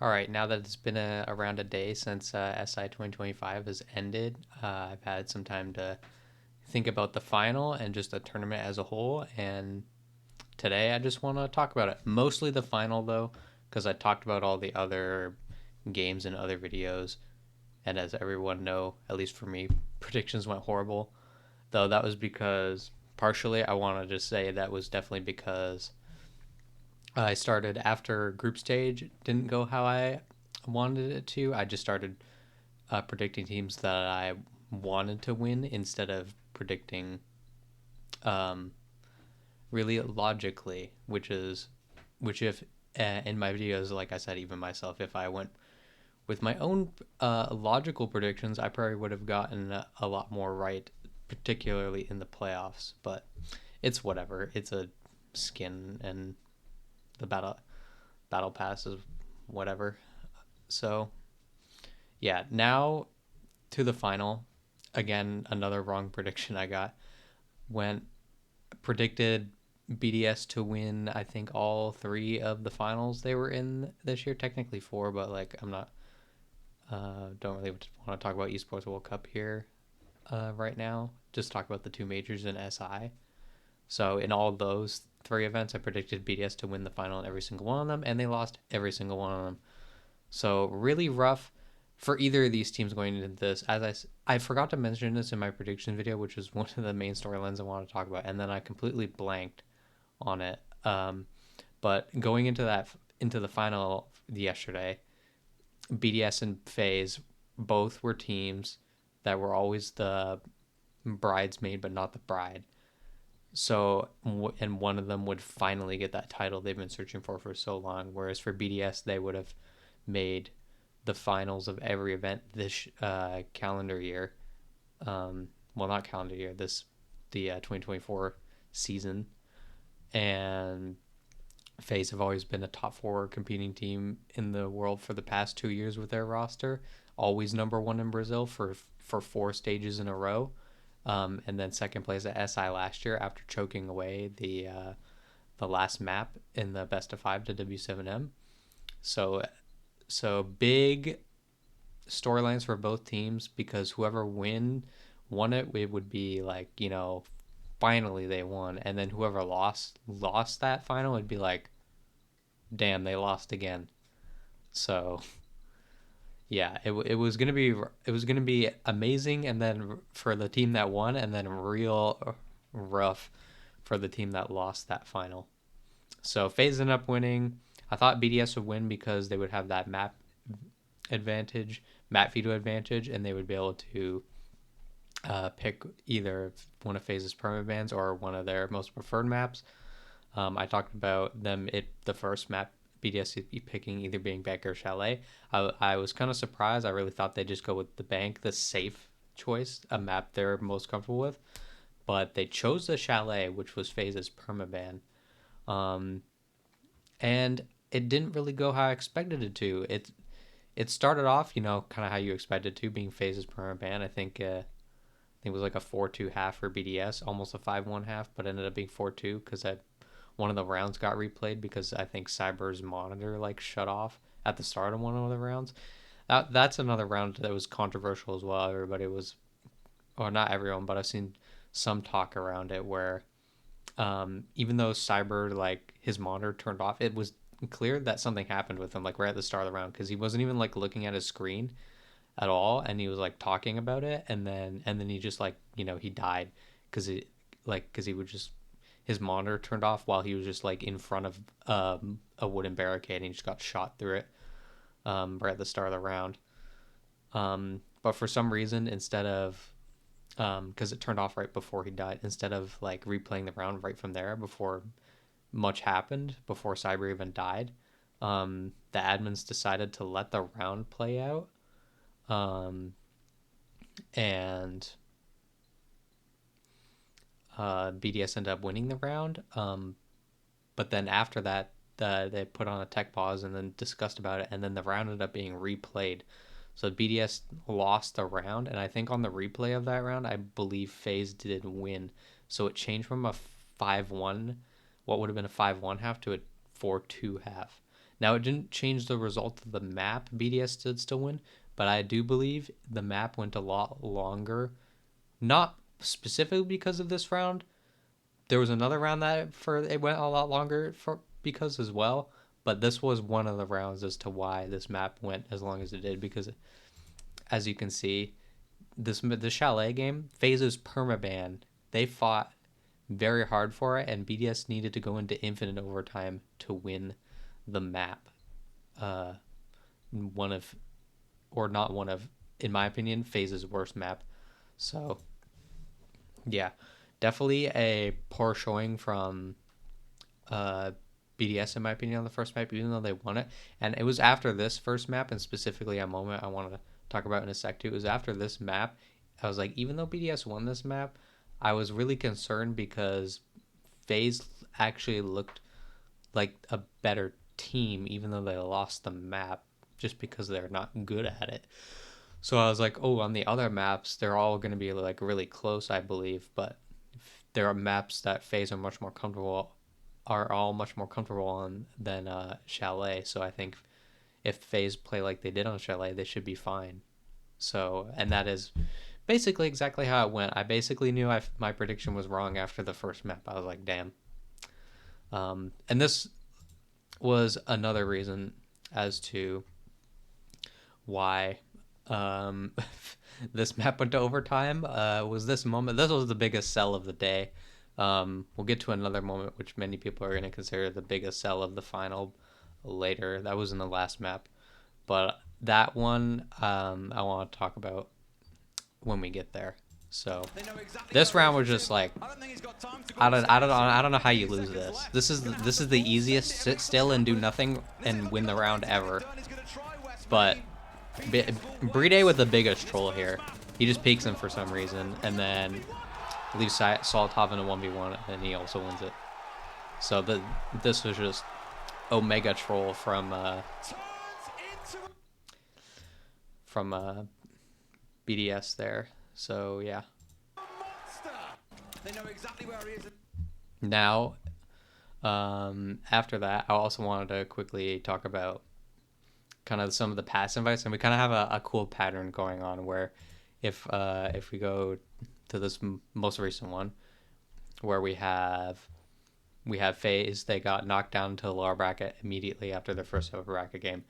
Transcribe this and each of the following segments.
All right, now that it's been around a day since SI 2025 has ended, I've had some time to think about the final and just the tournament as a whole. And today I just want to talk about it. Mostly the final, though, because I talked about all the other games in other videos. And as everyone know, at least for me, predictions went horrible. Though that was because, partially, I want to just say that was definitely because I started after group stage didn't go how I wanted it to. I just started predicting teams that I wanted to win instead of predicting um, really logically, which if in my videos, like I said, even myself, if I went with my own logical predictions, I probably would have gotten a lot more right, particularly in the playoffs. But it's whatever. It's a skin, and the battle pass is whatever. So yeah, now to the final. Again, another wrong prediction I got. Went predicted BDS to win, I think, all three of the finals they were in this year. Technically four, but like I'm not don't really want to talk about esports World Cup here right now. Just talk about the two majors in SI. So in all those three events, I predicted BDS to win the final in every single one of them, and they lost every single one of them. So really rough for either of these teams going into this. I forgot to mention this in my prediction video, which was one of the main storylines I wanted to talk about, and then I completely blanked on it. But going into the final yesterday, BDS and FaZe both were teams that were always the bridesmaid, but not the bride. So, and one of them would finally get that title they've been searching for so long. Whereas for BDS, they would have made the finals of every event this calendar year. Well, not calendar year, the 2024 season. And FaZe have always been a top four competing team in the world for the past 2 years with their roster. Always number one in Brazil for four stages in a row. And then second place at SI last year after choking away the last map in the best of five to W7M. So big storylines for both teams because whoever won it, it would be like, finally they won, and then whoever lost that final would be like, damn, they lost again. So yeah, it was gonna be amazing, and then for the team that won, and then real rough for the team that lost that final. So FaZe ended up winning. I thought BDS would win because they would have that advantage, map veto advantage, and they would be able to pick either one of FaZe's permanent bans or one of their most preferred maps. I talked about the first map BDS picking either being Bank or Chalet. I was kind of surprised. I really thought they'd just go with the Bank, the safe choice, a map they're most comfortable with. But they chose the Chalet, which was FaZe's permaban. Um, and it didn't really go how I expected it to. It started off, kind of how you expected it to, being FaZe's permaban. I think it was like a 4-2 half for BDS, almost a 5-1 half, but ended up being 4-2 because one of the rounds got replayed because I think Cyber's monitor like shut off at the start of one of the rounds. That's another round that was controversial as well. Everybody was, or not everyone, but I've seen some talk around it where even though Cyber like his monitor turned off, it was clear that something happened with him like right at the start of the round because he wasn't even like looking at his screen at all, and he was like talking about it, and then he just like he died because he would just his monitor turned off while he was just like in front of a wooden barricade, and he just got shot through it right at the start of the round. But for some reason, instead of because it turned off right before he died, instead of like replaying the round right from there before much happened, before Cyber even died, the admins decided to let the round play out, um, and BDS ended up winning the round. But then after that, they put on a tech pause and then discussed about it, and then the round ended up being replayed. So BDS lost the round, and I think on the replay of that round, I believe FaZe did win. So it changed from a 5-1, what would have been a 5-1 half, to a 4-2 half. Now, it didn't change the result of the map. BDS did still win, but I do believe the map went a lot longer. Not specifically because of this round. There was another round that for it went a lot longer for because as well. But this was one of the rounds as to why this map went as long as it did. Because as you can see, the Chalet game, FaZe's permaban. They fought very hard for it, and BDS needed to go into infinite overtime to win the map. Uh, one of, or not one of, in my opinion, FaZe's worst map. So, yeah, definitely a poor showing from BDS in my opinion on the first map, even though they won it. And it was after this first map, and specifically a moment I wanted to talk about in a sec too. It was after this map. I was like, even though BDS won this map, I was really concerned because FaZe actually looked like a better team, even though they lost the map just because they're not good at it. So I was like, oh, on the other maps, they're all going to be like really close, I believe. But there are maps that FaZe are all much more comfortable on than Chalet. So I think if FaZe play like they did on Chalet, they should be fine. So, and that is basically exactly how it went. I basically knew my prediction was wrong after the first map. I was like, damn. And this was another reason as to why this map went to overtime. Was this moment? This was the biggest sell of the day. We'll get to another moment which many people are going to consider the biggest sell of the final later. That was in the last map, but that one I want to talk about when we get there. So this round was just like I don't know how you lose this. This is the easiest sit still and do nothing and win the round ever. But Bride with the biggest troll here. He just peeks him for some reason and then leaves Solotov in a 1v1 and he also wins it. So this was just Omega troll from BDS there. So yeah. Now, after that, I also wanted to quickly talk about kind of some of the past invites, and we kind of have a cool pattern going on where if we go to this most recent one, where we have FaZe, they got knocked down to the lower bracket immediately after their first upper bracket game,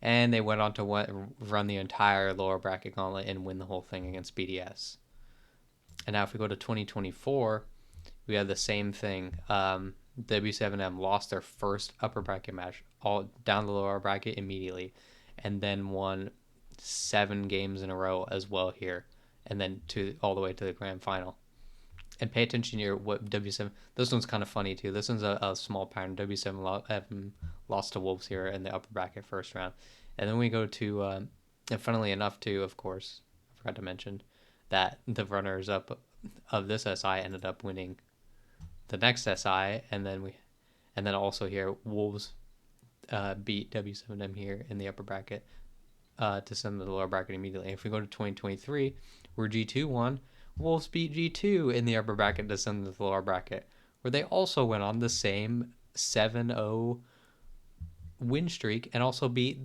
and they went on to run the entire lower bracket gauntlet and win the whole thing against BDS. And now if we go to 2024, we have the same thing. W7M lost their first upper bracket match, all down the lower bracket immediately, and then won 7 games in a row as well here, and then all the way to the grand final. And pay attention here, what W7. This one's kind of funny too. This one's a small pattern. W7 lost to Wolves here in the upper bracket first round, and then we go to, and funnily enough too, of course, I forgot to mention that the runners up of this SI ended up winning the next SI, and then also here Wolves beat W7M here in the upper bracket to send to the lower bracket immediately. If we go to 2023, where G2 won, Wolves beat G2 in the upper bracket to send to the lower bracket, where they also went on the same 7-0 win streak and also beat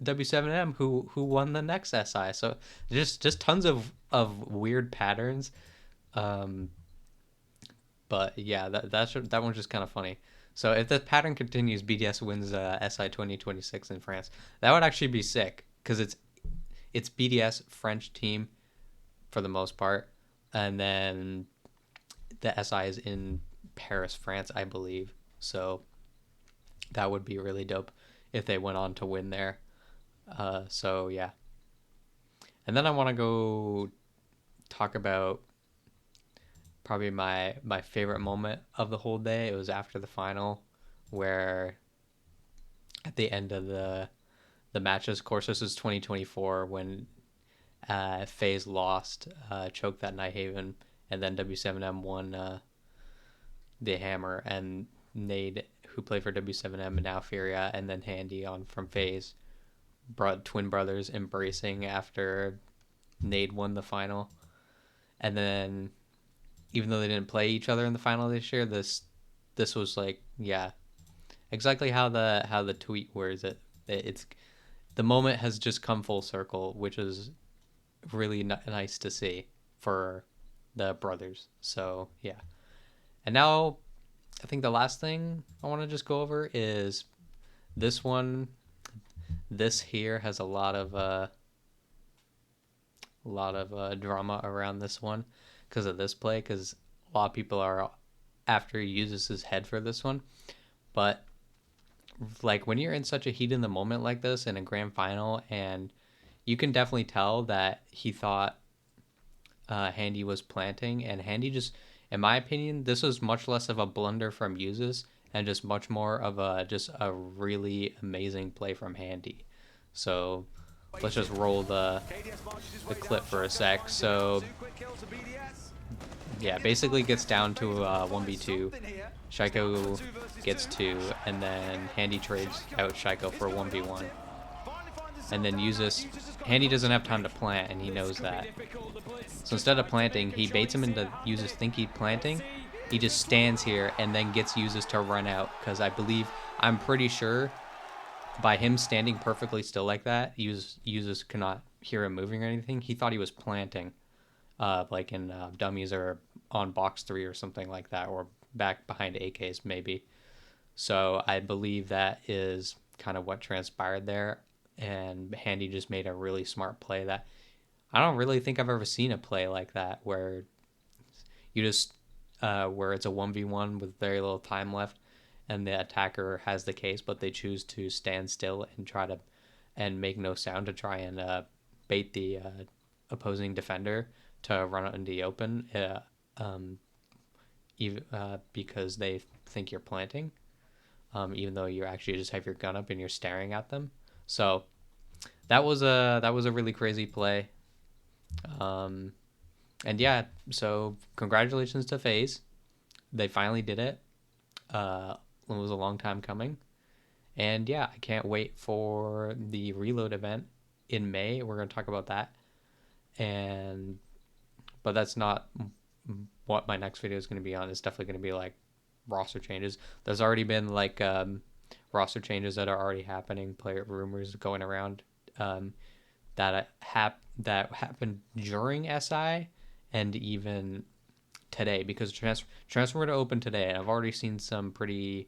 W7M who won the next SI. So just tons of weird patterns. But yeah, that one's just kind of funny. So if the pattern continues, BDS wins SI 2026 in France. That would actually be sick because it's BDS French team for the most part, and then the SI is in Paris, France, I believe. So that would be really dope if they went on to win there. So yeah, and then I want to go talk about probably my favorite moment of the whole day. It was after the final, where at the end of the matches, of course this was 2024 when FaZe lost, choked that Nighthaven, and then W7M won the Hammer, and Nade, who played for W7M, and now Furia, and then Handy on from FaZe, brought twin brothers embracing after Nade won the final. And then even though they didn't play each other in the final this year, this was like, yeah, exactly how the tweet words it. It's the moment has just come full circle, which is really nice to see for the brothers. So yeah, and now I think the last thing I want to just go over is this one. This here has a lot of drama around this one because of this play. Because a lot of people are after he uses his head for this one, but like when you're in such a heat in the moment like this in a grand final, and you can definitely tell that he thought Handy was planting, and Handy just, in my opinion, this was much less of a blunder from Uses and just much more of a really amazing play from Handy. So let's just roll the clip for a sec. So yeah, basically gets down to 1v2. Shaiko gets 2, and then Handy trades out Shaiko for 1v1. And then uses Handy doesn't have time to plant, and he knows that. So instead of planting, he baits him into uses think he planting. He just stands here and then gets uses to run out because I'm pretty sure by him standing perfectly still like that, uses cannot hear him moving or anything. He thought he was planting, like in dummies or on box 3 or something like that, or back behind AKs maybe. So I believe that is kind of what transpired there. And Handy just made a really smart play that I don't really think I've ever seen a play like that where you just where it's a 1v1 with very little time left and the attacker has the case, but they choose to stand still and try to and make no sound to try and bait the opposing defender to run out into the open, because they think you're planting, even though you actually just have your gun up and you're staring at them. So that was a really crazy play. Um, and yeah, so congratulations to FaZe. They finally did it. It was a long time coming. And yeah, I can't wait for the reload event in May. We're going to talk about that. And but that's not what my next video is going to be on. It's definitely going to be like roster changes. There's already been like roster changes that are already happening, player rumors going around, that happened during SI and even today, because transfer to open today, and I've already seen some pretty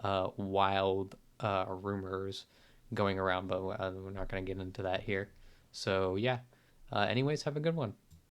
wild rumors going around, but we're not going to get into that here. So yeah. Anyways, have a good one.